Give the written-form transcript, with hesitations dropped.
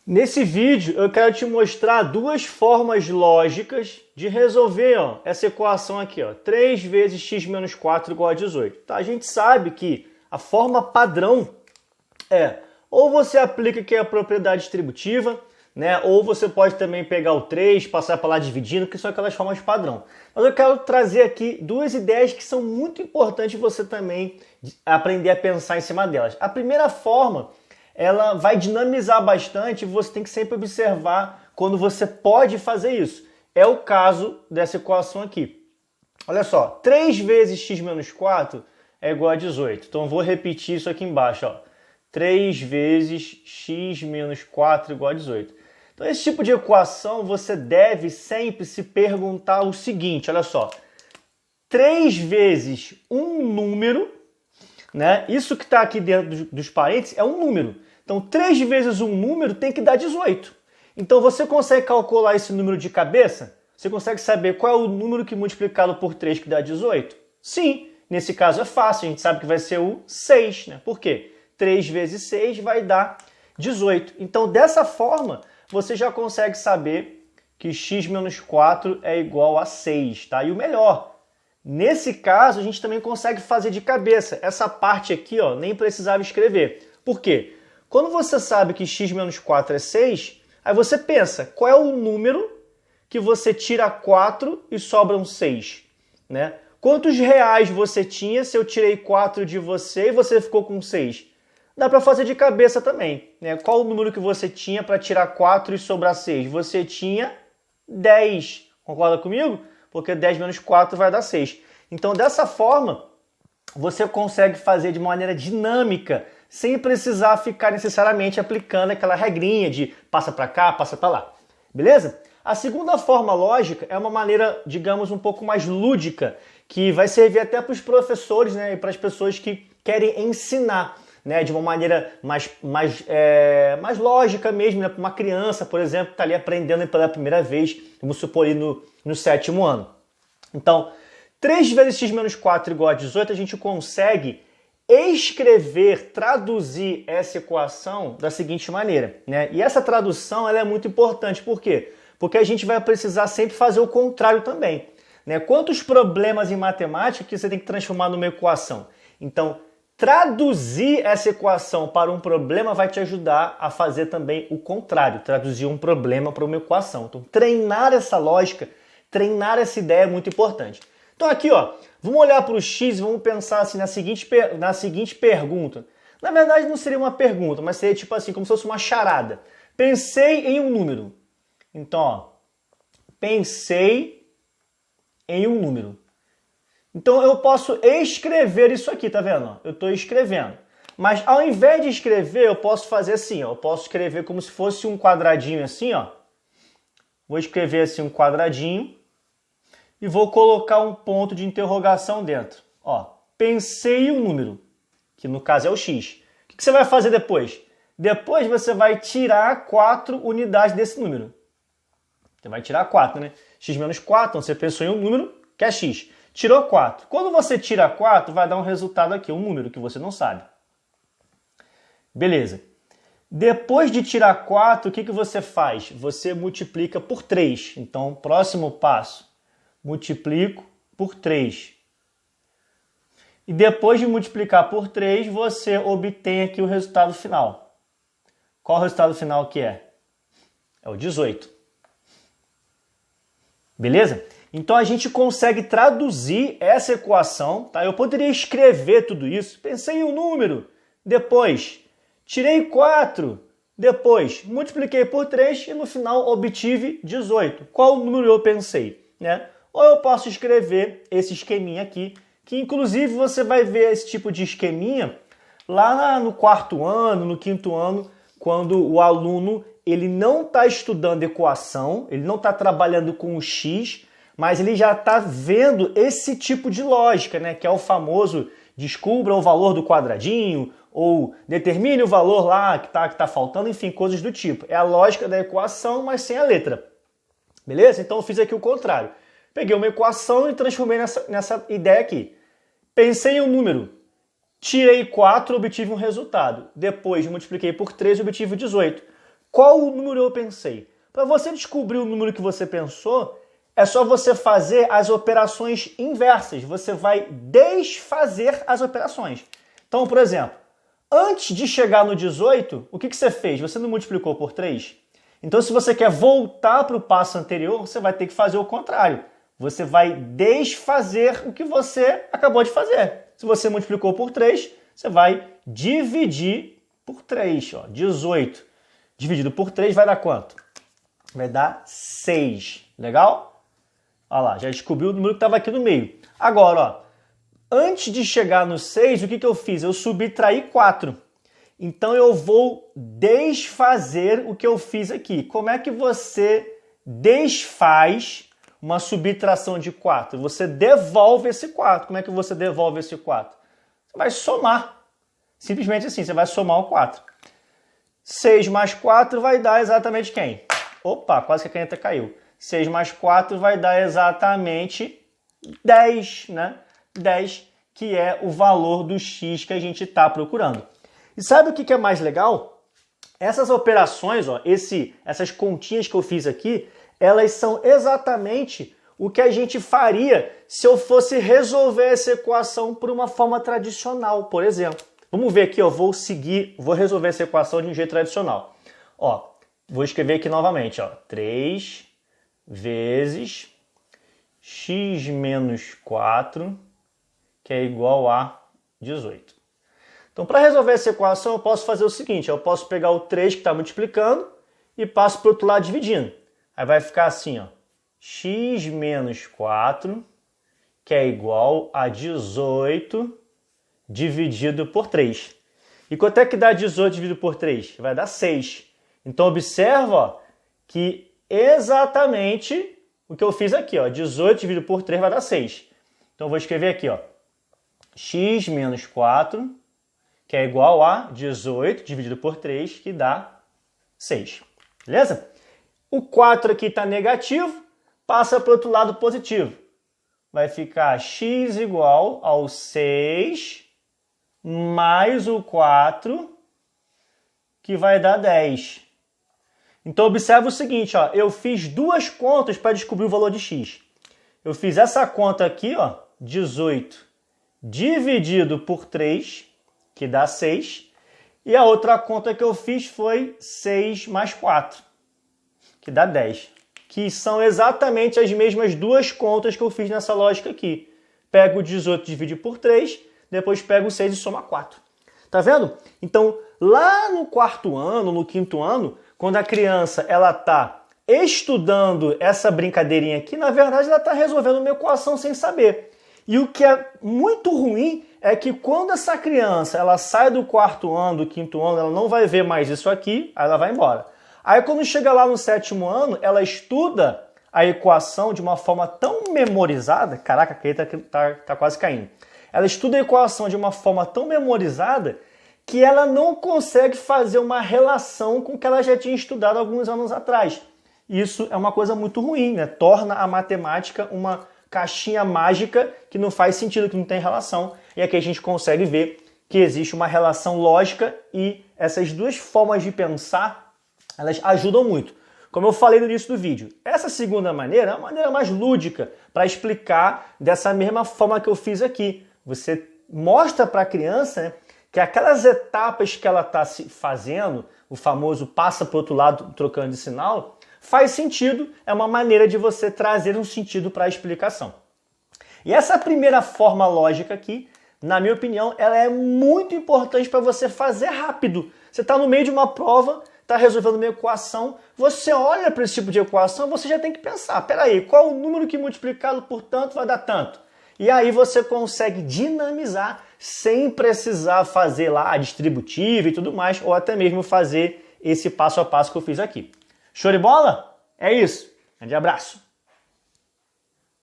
Nesse vídeo eu quero te mostrar duas formas lógicas de resolver essa equação aqui. 3 vezes x menos 4 igual a 18. Tá? A gente sabe que a forma padrão é ou você aplica aqui a propriedade distributiva, né? Ou você pode também pegar o 3, passar para lá dividindo, que são aquelas formas padrão. Mas eu quero trazer aqui duas ideias que são muito importantes você também aprender a pensar em cima delas. A primeira forma, ela vai dinamizar bastante e você tem que sempre observar quando você pode fazer isso. É o caso dessa equação aqui. Olha só, 3 vezes x menos 4 é igual a 18. Então eu vou repetir isso aqui embaixo. 3 vezes x menos 4 igual a 18. Então esse tipo de equação você deve sempre se perguntar o seguinte, olha só. 3 vezes um número, né? Isso que está aqui dentro dos parênteses é um número. Então 3 vezes um número tem que dar 18. Então você consegue calcular esse número de cabeça? Você consegue saber qual é o número que multiplicado por 3 que dá 18? Sim, nesse caso é fácil, a gente sabe que vai ser o 6, né? Por quê? 3 vezes 6 vai dar 18. Então dessa forma você já consegue saber que x menos 4 é igual a 6, tá? E o melhor, nesse caso a gente também consegue fazer de cabeça. Essa parte aqui, nem precisava escrever. Por quê? Quando você sabe que x menos 4 é 6, aí você pensa, qual é o número que você tira 4 e sobram 6, né? Quantos reais você tinha se eu tirei 4 de você e você ficou com 6? Dá para fazer de cabeça também, né? Qual o número que você tinha para tirar 4 e sobrar 6? Você tinha 10, concorda comigo? Porque 10 menos 4 vai dar 6. Então, dessa forma, você consegue fazer de maneira dinâmica, sem precisar ficar necessariamente aplicando aquela regrinha de passa para cá, passa para lá. Beleza? A segunda forma lógica é uma maneira, digamos, um pouco mais lúdica, que vai servir até para os professores, né, e para as pessoas que querem ensinar, né, de uma maneira mais lógica mesmo, né, para uma criança, por exemplo, que está ali aprendendo pela primeira vez, vamos supor, ali no 7º ano. Então, 3 vezes x menos 4 igual a 18, a gente consegue escrever, traduzir essa equação da seguinte maneira, né? E essa tradução ela é muito importante, por quê? Porque a gente vai precisar sempre fazer o contrário também, né? Quantos problemas em matemática que você tem que transformar numa equação? Então, traduzir essa equação para um problema vai te ajudar a fazer também o contrário, traduzir um problema para uma equação. Então, treinar essa lógica, treinar essa ideia é muito importante. Então aqui, vamos olhar para o x e vamos pensar assim na seguinte pergunta. Na verdade não seria uma pergunta, mas seria tipo assim, como se fosse uma charada. Pensei em um número. Então, pensei em um número. Então eu posso escrever isso aqui, tá vendo? Eu estou escrevendo. Mas ao invés de escrever, eu posso fazer assim, eu posso escrever como se fosse um quadradinho assim, Vou escrever assim um quadradinho e vou colocar um ponto de interrogação dentro. Pensei em um número, que no caso é o x. O que você vai fazer depois? Depois você vai tirar 4 unidades desse número. Você vai tirar 4, né? X menos 4, então você pensou em um número que é x. Tirou 4. Quando você tira 4, vai dar um resultado aqui, um número que você não sabe. Beleza. Depois de tirar 4, o que você faz? Você multiplica por 3. Então, próximo passo. Multiplico por 3. E depois de multiplicar por 3, você obtém aqui o resultado final. Qual o resultado final que é? É o 18. Beleza? Então a gente consegue traduzir essa equação, tá? Eu poderia escrever tudo isso. Pensei em um número, depois tirei 4, depois multipliquei por 3 e no final obtive 18. Qual número eu pensei, né? Ou eu posso escrever esse esqueminha aqui, que inclusive você vai ver esse tipo de esqueminha lá no 4º ano, no 5º ano, quando o aluno ele não está estudando equação, ele não está trabalhando com o x, mas ele já está vendo esse tipo de lógica, né? Que é o famoso descubra o valor do quadradinho, ou determine o valor lá que tá faltando, enfim, coisas do tipo. É a lógica da equação, mas sem a letra. Beleza? Então eu fiz aqui o contrário. Peguei uma equação e transformei nessa ideia aqui. Pensei em um número, tirei 4, obtive um resultado. Depois multipliquei por 3 e obtive 18. Qual o número eu pensei? Para você descobrir o número que você pensou, é só você fazer as operações inversas. Você vai desfazer as operações. Então, por exemplo, antes de chegar no 18, o que você fez? Você não multiplicou por 3? Então, se você quer voltar para o passo anterior, você vai ter que fazer o contrário. Você vai desfazer o que você acabou de fazer. Se você multiplicou por 3, você vai dividir por 3. Ó. 18 dividido por 3 vai dar quanto? Vai dar 6. Legal? Olha lá, já descobri o número que estava aqui no meio. Agora, ó, antes de chegar no 6, o que eu fiz? Eu subtraí 4. Então, eu vou desfazer o que eu fiz aqui. Como é que você desfaz uma subtração de 4? Você devolve esse 4. Como é que você devolve esse 4? Você vai somar. Simplesmente assim, você vai somar o 4. 6 mais 4 vai dar exatamente quem? Opa, quase que a caneta caiu. 6 mais 4 vai dar exatamente 10, né? 10, que é o valor do x que a gente está procurando. E sabe o que é mais legal? Essas operações, ó, essas continhas que eu fiz aqui, elas são exatamente o que a gente faria se eu fosse resolver essa equação por uma forma tradicional, por exemplo. Vamos ver aqui, ó, vou resolver essa equação de um jeito tradicional. Ó, vou escrever aqui novamente, ó, 3 vezes x menos 4, que é igual a 18. Então, para resolver essa equação, eu posso fazer o seguinte, eu posso pegar o 3 que está multiplicando e passo para o outro lado dividindo. Aí vai ficar assim, ó, x menos 4, que é igual a 18 dividido por 3. E quanto é que dá 18 dividido por 3? Vai dar 6. Então, observa, ó, que exatamente o que eu fiz aqui, ó, 18 dividido por 3 vai dar 6. Então, eu vou escrever aqui, ó, x menos 4, que é igual a 18 dividido por 3, que dá 6. Beleza? O 4 aqui está negativo, passa para o outro lado positivo. Vai ficar x igual ao 6 mais o 4, que vai dar 10. Então, observa o seguinte, ó, eu fiz duas contas para descobrir o valor de x. Eu fiz essa conta aqui, ó, 18 dividido por 3, que dá 6. E a outra conta que eu fiz foi 6 mais 4, que dá 10. Que são exatamente as mesmas duas contas que eu fiz nessa lógica aqui. Pego o 18 e divide por 3, depois pego o 6 e soma 4. Tá vendo? Então, lá no quarto ano, no quinto ano, quando a criança ela está estudando essa brincadeirinha aqui, na verdade ela está resolvendo uma equação sem saber. E o que é muito ruim é que quando essa criança ela sai do quarto ano, do quinto ano, ela não vai ver mais isso aqui, aí ela vai embora. Aí quando chega lá no sétimo ano, ela estuda a equação de uma forma tão memorizada, caraca, a caneta tá quase caindo. Ela estuda a equação de uma forma tão memorizada que ela não consegue fazer uma relação com o que ela já tinha estudado alguns anos atrás. Isso é uma coisa muito ruim, né? Torna a matemática uma caixinha mágica que não faz sentido, que não tem relação. E aqui a gente consegue ver que existe uma relação lógica e essas duas formas de pensar, elas ajudam muito. Como eu falei no início do vídeo, essa segunda maneira é uma maneira mais lúdica para explicar dessa mesma forma que eu fiz aqui. Você mostra para a criança, né, que aquelas etapas que ela está fazendo, o famoso passa para o outro lado trocando de sinal, faz sentido, é uma maneira de você trazer um sentido para a explicação. E essa primeira forma lógica aqui, na minha opinião, ela é muito importante para você fazer rápido. Você está no meio de uma prova, está resolvendo uma equação, você olha para esse tipo de equação, você já tem que pensar, peraí, qual o número que multiplicado por tanto vai dar tanto? E aí você consegue dinamizar sem precisar fazer lá a distributiva e tudo mais, ou até mesmo fazer esse passo a passo que eu fiz aqui. Show de bola? É isso. Grande abraço.